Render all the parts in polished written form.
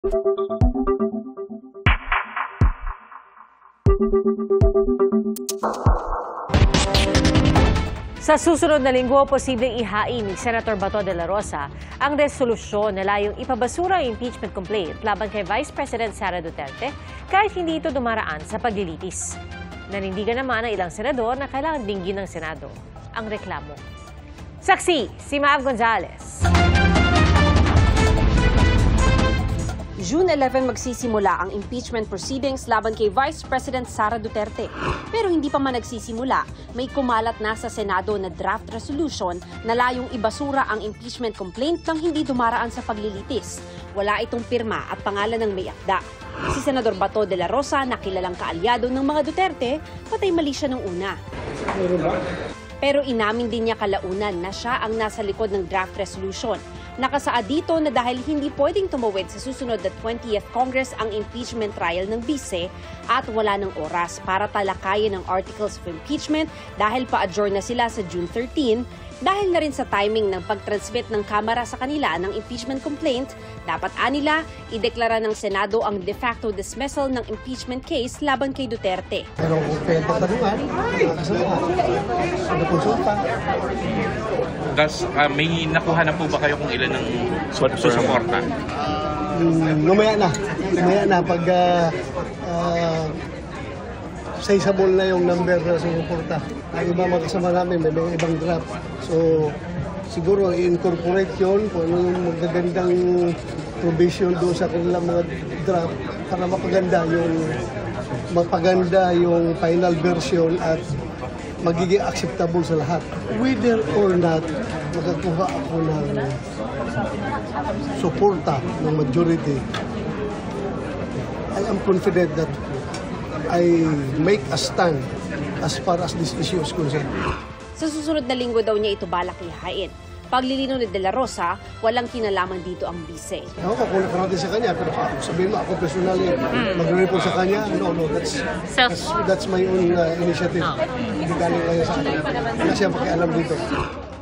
Sa susunod na linggo, posibleng ihain ni Senator Bato de la Rosa ang resolusyon na layong ipabasura ang impeachment complaint laban kay Vice President Sara Duterte kahit hindi ito dumaraan sa paglilitis. Nanindigan naman ang ilang senador na kailangan dinggin ng Senado ang reklamo. Saksi, si Mav Gonzalez. June 11 magsisimula ang impeachment proceedings laban kay Vice President Sara Duterte. Pero hindi pa man nagsisimula, may kumalat na sa Senado na draft resolution na layong ibasura ang impeachment complaint nang hindi dumaraan sa paglilitis. Wala itong pirma at pangalan ng may akda. Si Senador Bato de la Rosa na kilalang kaalyado ng mga Duterte, patay mali siya nung una. Pero inamin din niya kalaunan na siya ang nasa likod ng draft resolution. Nakasaad dito na dahil hindi pwedeng tumawid sa susunod na 20th Congress ang impeachment trial ng bise at wala ng oras para talakayin ang articles of impeachment dahil pa-adjourn na sila sa June 13, dahil na rin sa timing ng pag-transmit ng Kamara sa kanila ng impeachment complaint, dapat anila ideklara ng Senado ang de facto dismissal ng impeachment case laban kay Duterte. Pero kung pwede tanungan, ano konsulta? Gas, may nakuha na po ba kayo kung ilan ng susuporta? Mamaya na pag sizeable na yung number na sumuporta. Ang iba mga kasama namin, may mga ibang draft. So, siguro i-incorporate yun kung ano yung magagandang provision doon sa kanilang mga draft para mapaganda yung final version at magiging acceptable sa lahat. Whether or not magkakuha ako ng suporta ng majority, I am confident that I make a stand as far as this issue is concerned. Sa susunod na linggo daw niya ito balak ihain. Paglilinaw ni De La Rosa, walang kinalaman dito ang bise. Ako, kukulit ka natin sa kanya, pero sabihin mo, ako personally, mag-report sa kanya, no, that's my own initiative. Hindi galing kaya sa kanya. Wala siya pakialam dito.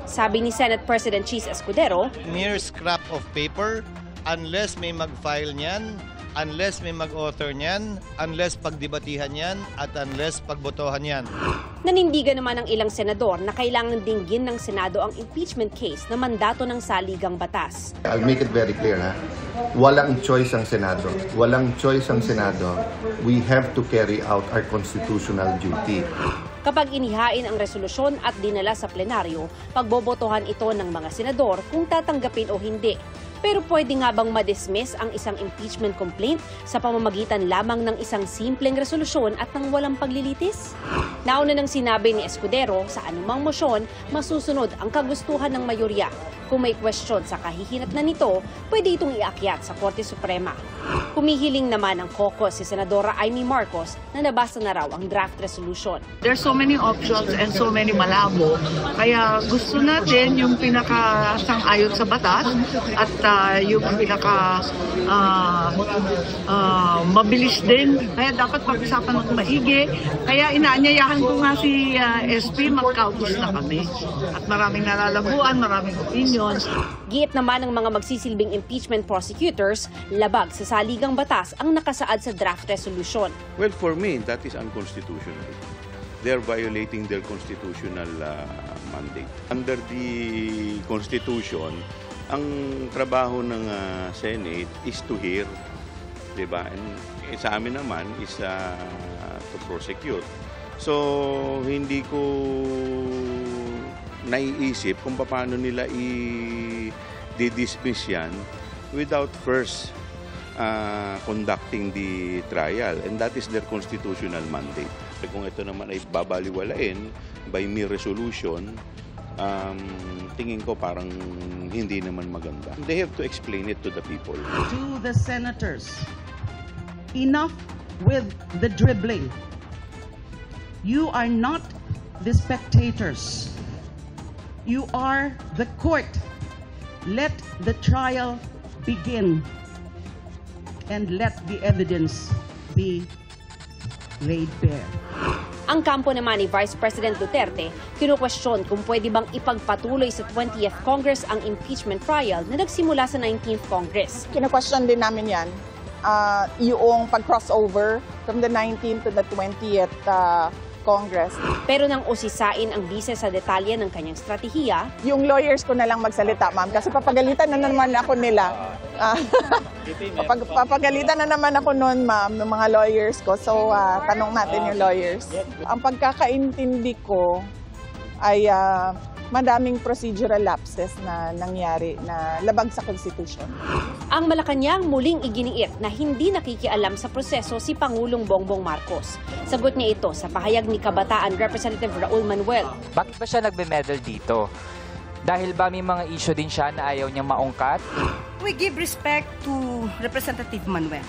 Sabi ni Senate President Cheese Escudero, mere scrap of paper, unless may mag-file niyan, unless may mag-author niyan, unless pagdebatihan niyan, at unless pagbotohan niyan. nanindigan naman ng ilang senador na kailangan dinggin ng Senado ang impeachment case na mandato ng saligang batas. I'll make it very clear, ha? Walang choice ang Senado. Walang choice ang Senado. We have to carry out our constitutional duty. Kapag inihain ang resolusyon at dinala sa plenaryo, pagbobotohan ito ng mga senador kung tatanggapin o hindi. Pero pwede nga bang ma-dismiss ang isang impeachment complaint sa pamamagitan lamang ng isang simpleng resolusyon at nang walang paglilitis? Nauna nang sinabi ni Escudero, sa anumang mosyon, masusunod ang kagustuhan ng mayorya. Kung may question sa kahihinatnan nito, pwede itong iakyat sa Korte Suprema. Humihiling naman ang caucus si Senadora Amy Marcos na nabasa na raw ang draft resolution. There's so many options and so many malabo. Kaya gusto natin yung pinaka-sang-ayon sa batas at yung pinaka mabilis din. Kaya dapat pag-usapan ng maigi. Kaya inaanyayahan ko nga si SP, magkaubos na kami. At maraming nalalaguan, maraming opinions. Giit naman ng mga magsisilbing impeachment prosecutors, labag sa saligang batas ang nakasaad sa draft resolution. Well, for me, that is unconstitutional. They're violating their constitutional mandate. Under the Constitution, ang trabaho ng Senate is to hear, diba? And sa amin naman is to prosecute. So, hindi ko naiisip kung paano nila i-dismiss yan without first conducting the trial. And that is their constitutional mandate. Kung ito naman ay babaliwalain by mere resolution, tingin ko parang hindi naman maganda. They have to explain it to the people. To the senators, enough with the dribbling. You are not the spectators. You are the court. Let the trial begin and let the evidence be laid bare. Ang kampo naman ni Vice President Duterte, kinukwestiyon kung pwede bang ipagpatuloy sa 20th Congress ang impeachment trial na nagsimula sa 19th Congress. Kina-question din namin yan, yung pag-crossover from the 19th to the 20th Congress. Pero nang usisain ang bise sa detalye ng kanyang stratehiya, Yung lawyers ko na lang magsalita, ma'am, kasi papagalitan na naman ako nila. Papagalitan na naman ako noon, ma'am, ng mga lawyers ko. So, tanong natin yung lawyers. Ang pagkakaintindi ko ay madaming procedural lapses na nangyari na labag sa Constitution. ang Malacanang muling iginiit na hindi nakikialam sa proseso si Pangulong Bongbong Marcos. Sagot niya ito sa pahayag ni Kabataan Representative Raul Manuel. Bakit ba siya nagbe-medal dito? Dahil ba may mga issue din siya na ayaw niyang maungkat? We give respect to Representative Manuel,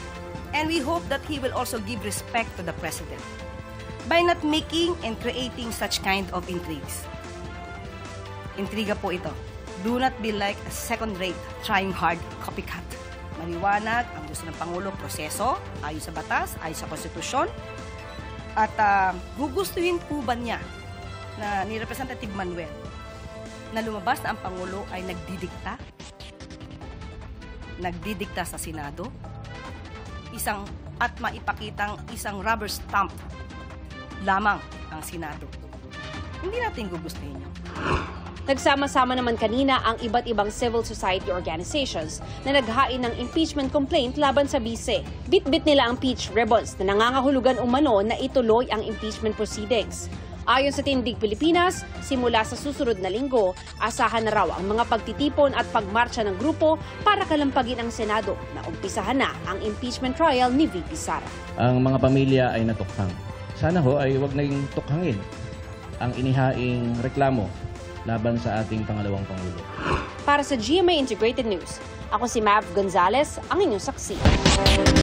and we hope that he will also give respect to the President by not making and creating such kind of intrigues. Intriga po ito. Do not be like a second-rate, trying-hard copycat. Maliwanag ang gusto ng Pangulo, proseso, ayon sa batas, ayon sa konstitusyon. At gugustuhin po ba niya na ni Representative Manuel na lumabas na ang Pangulo ay nagdidikta sa Senado, at maipakitang isang rubber stamp lamang ang Senado. Hindi natin gugustuhin yun. Nagsama-sama naman kanina ang iba't ibang civil society organizations na naghain ng impeachment complaint laban sa bise. Bit-bit nila ang peach ribbons na nangangahulugan umano na ituloy ang impeachment proceedings. Ayon sa Tindig Pilipinas, simula sa susunod na linggo, asahan na raw ang mga pagtitipon at pagmarcha ng grupo para kalampagin ang Senado na umpisahan na ang impeachment trial ni VP Sara. Ang mga pamilya ay natukhang. Sana ho ay huwag naging tukhangin ang inihaing reklamo laban sa ating pangalawang Pangulo. Para sa GMA Integrated News, ako si Mav Gonzalez, ang inyong saksi.